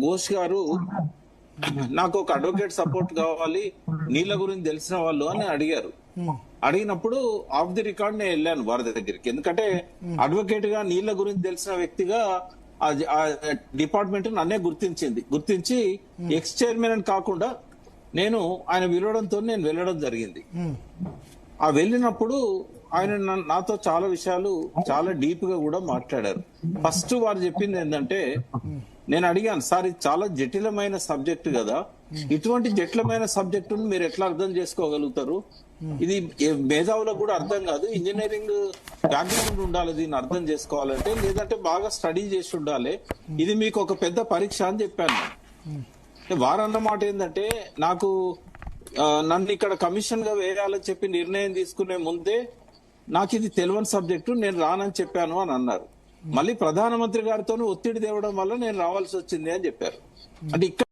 ఘోష్ గారు నాకు ఒక అడ్వకేట్ సపోర్ట్ కావాలి, నీళ్ళ గురించి తెలిసిన వాళ్ళు అని అడిగారు. అడిగినప్పుడు ఆఫ్ ది రికార్డ్ నేను వెళ్ళాను వారి దగ్గరికి. ఎందుకంటే అడ్వకేట్ గా నీళ్ళ గురించి తెలిసిన వ్యక్తిగా ఆ డిపార్ట్మెంట్ నన్నే గుర్తించి ఎక్స్ చైర్మన్ అని కాకుండా నేను ఆయన పిలవడంతో నేను వెళ్ళడం జరిగింది. ఆ వెళ్ళినప్పుడు ఆయన నాతో చాలా విషయాలు చాలా డీప్ గా కూడా మాట్లాడారు. ఫస్ట్ వారు చెప్పింది ఏంటంటే, నేను అడిగాను, సార్ ఇది చాలా జటిలమైన సబ్జెక్ట్ కదా, ఇటువంటి జటిలమైన సబ్జెక్టును మీరు ఎట్లా అర్థం చేసుకోగలుగుతారు? ఇది మేధావులకు కూడా అర్థం కాదు, ఇంజనీరింగ్ బ్యాక్గ్రౌండ్ ఉండాలి దీన్ని అర్థం చేసుకోవాలంటే, లేదంటే బాగా స్టడీ చేసి ఉండాలి, ఇది మీకు ఒక పెద్ద పరీక్ష అని చెప్పాను. వారన్నమాట ఏంటంటే, నాకు నన్ను ఇక్కడ కమిషన్ గా వేయాలని చెప్పి నిర్ణయం తీసుకునే ముందే నాకు ఇది తెలియని సబ్జెక్టు, నేను రానని చెప్పాను అని అన్నారు. మళ్ళీ ప్రధానమంత్రి గారితో ఒత్తిడి తేవడం వల్ల నేను రావాల్సి వచ్చింది అని చెప్పారు. అంటే ఇక్కడ